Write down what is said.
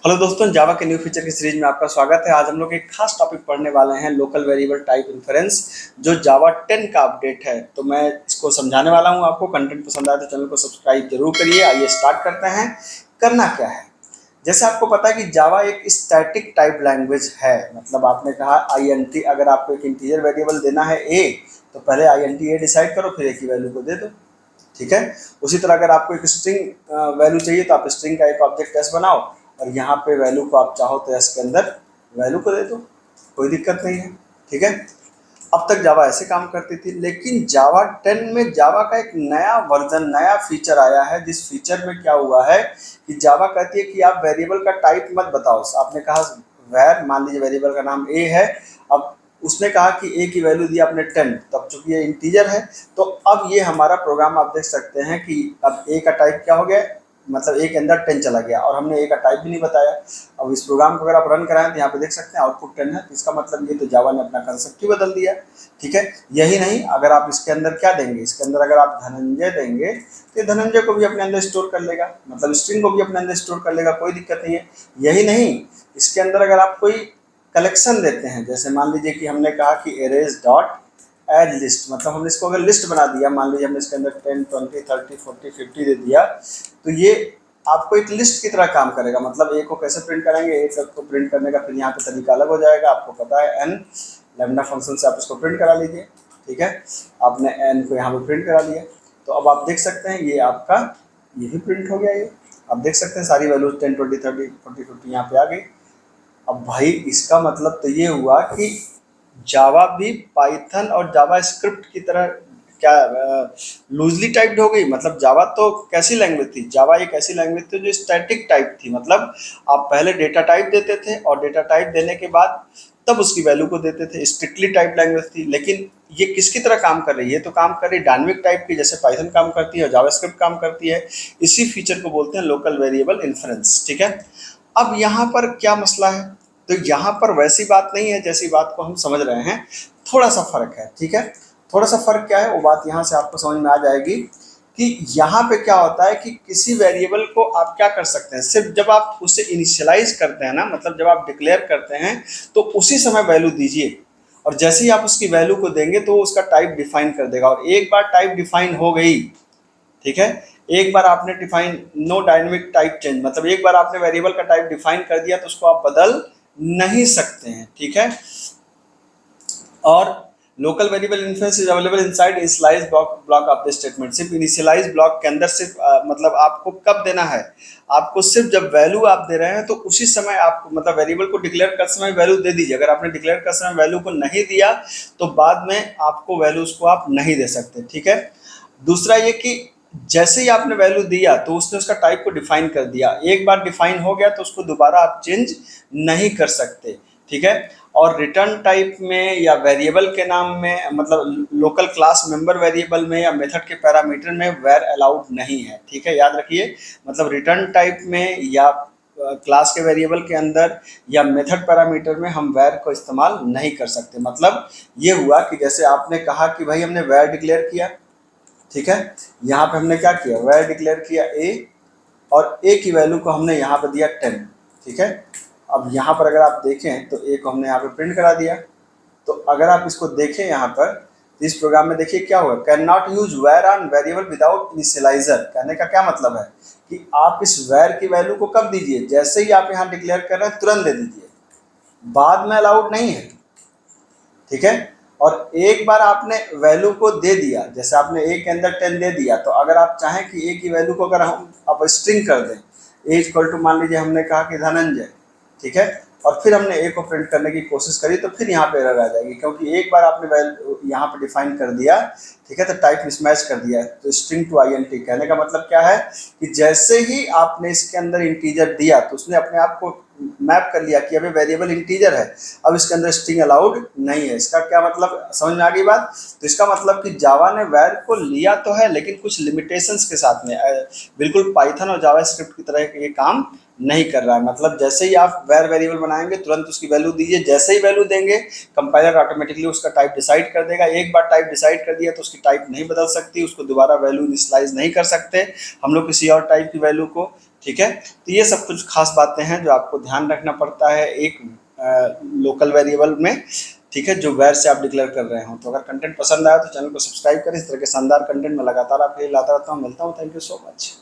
Hello दोस्तों, जावा के new feature की सीरीज में आपका स्वागत है। आज हम लोग एक खास टॉपिक पढ़ने वाले हैं, लोकल वेरिएबल टाइप इन्फरेंस, जो जावा 10 का अपडेट है। तो मैं इसको समझाने वाला हूं आपको। कंटेंट पसंद आए तो चैनल को सब्सक्राइब जरूर करिए। आइए स्टार्ट करते हैं। करना क्या है, जैसे आपको पता है कि जावा एक स्टैटिक टाइप लैंग्वेज है। मतलब आपने कहा INT, अगर आपको एक इंटीजर वेरिएबल देना है a, तो पहले INT a डिसाइड करो, फिर a की वैल्यू को दे दो। ठीक है। उसी तरह अगर आपको एक स्ट्रिंग वैल्यू चाहिए तो आप स्ट्रिंग का एक ऑब्जेक्ट एस बनाओ और यहाँ पे वैल्यू को आप चाहो तो एस के अंदर वैल्यू को दे दो, कोई दिक्कत नहीं है। ठीक है। अब तक जावा ऐसे काम करती थी, लेकिन जावा 10 में जावा का एक नया वर्जन, नया फीचर आया है। जिस फीचर में क्या हुआ है कि जावा कहती है कि आप वेरिएबल का टाइप मत बताओ। आपने कहा वैर, मान लीजिए वेरिएबल का नाम ए है। अब उसने कहा कि ए की वैल्यू दी आपने 10, तब चूंकि ये इंटीजर है तो अब ये हमारा प्रोग्राम आप देख सकते हैं कि अब ए का टाइप क्या हो गया, मतलब ए के अंदर 10 चला गया और हमने ए का टाइप भी नहीं बताया। अब इस प्रोग्राम को अगर आप रन कराएं तो यहाँ पे देख सकते हैं आउटपुट 10 है। तो इसका मतलब ये तो जावा ने अपना कंसेप्ट ही बदल दिया। ठीक है। यही नहीं, अगर आप इसके अंदर क्या देंगे, इसके अंदर अगर आप धनंजय देंगे तो धनंजय को भी अपने अंदर स्टोर कर लेगा, मतलब स्ट्रिंग को भी अपने अंदर स्टोर कर लेगा, कोई दिक्कत नहीं है। यही नहीं, इसके अंदर अगर आप कोई कलेक्शन देते हैं, जैसे मान लीजिए कि हमने कहा कि एरेज डॉट एड लिस्ट, मतलब हमने इसको अगर लिस्ट बना दिया, मान लीजिए हमने इसके अंदर 10, 20, 30, 40, 50 दे दिया, तो ये आपको एक लिस्ट की तरह काम करेगा। मतलब ए को कैसे प्रिंट करेंगे, ए को प्रिंट करने का फिर यहाँ पे तरीका अलग हो जाएगा। आपको पता है एन लैम्डा फंक्शन से आप इसको प्रिंट करा लीजिए। ठीक है। आपने एन को यहाँ पे प्रिंट करा लिया, तो अब आप देख सकते हैं ये आपका ये भी प्रिंट हो गया। ये आप देख सकते हैं सारी वैल्यूज 10, 20, 30, 40, 50 यहाँ पे आ गई। अब भाई इसका मतलब तो ये हुआ कि जावा भी पाइथन और जावा स्क्रिप्ट की तरह क्या लूजली टाइप्ड हो गई। मतलब जावा तो कैसी लैंग्वेज थी, जावा एक ऐसी लैंग्वेज थी जो स्टैटिक टाइप थी। मतलब आप पहले डेटा टाइप देते थे और डेटा टाइप देने के बाद तब उसकी वैल्यू को देते थे। स्ट्रिक्टली टाइप लैंग्वेज थी। लेकिन ये किसकी तरह काम कर रही है, तो काम कर रही है डायनेमिक टाइप की, जैसे पाइथन काम करती है और जावास्क्रिप्ट काम करती है। इसी फीचर को बोलते हैं लोकल वेरिएबल इन्फरेंस। ठीक है। अब यहाँ पर क्या मसला है, तो यहाँ पर वैसी बात नहीं है जैसी बात को हम समझ रहे हैं, थोड़ा सा फर्क है। ठीक है। थोड़ा सा फर्क क्या है वो बात यहाँ से आपको समझ में आ जाएगी कि यहाँ पे क्या होता है कि किसी वेरिएबल को आप क्या कर सकते हैं, सिर्फ जब आप उसे इनिशियलाइज करते हैं ना, मतलब जब आप डिक्लेयर करते हैं तो उसी समय वैल्यू दीजिए, और जैसे ही आप उसकी वैल्यू को देंगे तो उसका टाइप डिफाइन कर देगा। और एक बार टाइप डिफाइन हो गई, ठीक है, एक बार आपने define, no dynamic type change, मतलब एक बार आपने वेरिएबल का टाइप डिफाइन कर दिया तो उसको आप बदल नहीं सकते हैं। ठीक है। और local variable inference is available inside initialize block of the statement. सिर्फ इनिशियलाइज ब्लॉक के अंदर सिर्फ मतलब आपको कब देना है, आपको सिर्फ जब वैल्यू आप दे रहे हैं तो उसी समय आपको, मतलब वेरिएबल को डिक्लेयर कर समय वैल्यू दे दीजिए। अगर आपने डिक्लेयर कर समय वैल्यू को नहीं दिया तो बाद में आपको वैल्यूज को आप नहीं दे सकते। ठीक है। दूसरा ये कि जैसे ही आपने वैल्यू दिया तो उसने उसका टाइप को डिफाइन कर दिया। एक बार डिफाइन हो गया तो उसको दोबारा आप चेंज नहीं कर सकते। ठीक है। और रिटर्न टाइप में या वेरिएबल के नाम में, मतलब लोकल क्लास मेंबर वेरिएबल में या मेथड के पैरामीटर में वेर अलाउड नहीं है। ठीक है, याद रखिए। मतलब रिटर्न टाइप में या क्लास के वेरिएबल के अंदर या मेथड पैरामीटर में हम वेर को इस्तेमाल नहीं कर सकते। मतलब ये हुआ कि जैसे आपने कहा कि भाई हमने वेर डिक्लेयर किया, ठीक है, यहाँ पे हमने क्या किया, वैर डिक्लेयर किया ए, और ए की वैल्यू को हमने यहाँ पे दिया 10। ठीक है। अब यहाँ पर अगर आप देखें तो ए को हमने यहाँ पे प्रिंट करा दिया। तो अगर आप इसको देखें यहाँ पर, तो इस प्रोग्राम में देखिए क्या हुआ, कैन नॉट यूज वैर ऑन वेरिएबल विदाउट इनिशियलाइजर। कहने का क्या मतलब है कि आप इस वैर की वैल्यू को कब दीजिए, जैसे ही आप यहाँ डिक्लेयर कर रहे हैं तुरंत दे दीजिए, बाद में अलाउड नहीं है। ठीक है। और एक बार आपने वैल्यू को दे दिया, जैसे आपने ए के अंदर 10 दे दिया, तो अगर आप चाहें कि ए की वैल्यू को अगर हम अब स्ट्रिंग कर दें, ए इक्वल टू मान लीजिए हमने कहा कि धनंजय, ठीक है, और फिर हमने ए को प्रिंट करने की कोशिश करी तो फिर यहाँ पे एरर आ जाएगी, क्योंकि एक बार आपने वैल्यू यहाँ पे डिफाइन कर दिया, ठीक है, तो टाइप मिसमैच कर दिया। तो स्ट्रिंग टू INT कहने का मतलब क्या है कि जैसे ही आपने इसके अंदर इंटीजर दिया तो उसने अपने आप को मैप कर लिया कि अभी वेरिएबल इंटीजर है, अब इसके अंदर स्ट्रिंग अलाउड नहीं है। इसका क्या मतलब, समझ में आ गई बात। तो इसका मतलब कि जावा ने वैर को लिया तो है लेकिन कुछ लिमिटेशंस के साथ में, बिल्कुल पाइथन और जावा स्क्रिप्ट की तरह ये काम नहीं कर रहा है। मतलब जैसे ही आप वैर वेरिएबल बनाएंगे तुरंत उसकी वैल्यू दीजिए, जैसे ही वैल्यू देंगे कंपाइलर ऑटोमेटिकली उसका टाइप डिसाइड कर देगा। एक बार टाइप डिसाइड कर दिया तो उसकी टाइप नहीं बदल सकती, उसको दोबारा वैल्यू इनिशियलाइज नहीं कर सकते हम लोग किसी और टाइप की वैल्यू को। ठीक है, तो ये सब कुछ खास बातें हैं जो आपको ध्यान रखना पड़ता है एक लोकल वेरिएबल में। ठीक है, जो वैर से आप डिक्लेयर कर रहे हो। तो अगर कंटेंट पसंद आया तो चैनल को सब्सक्राइब करें। इस तरह के शानदार कंटेंट में लगातार आपके लिए लाता रहता हूँ। मिलता हूँ, थैंक यू सो मच।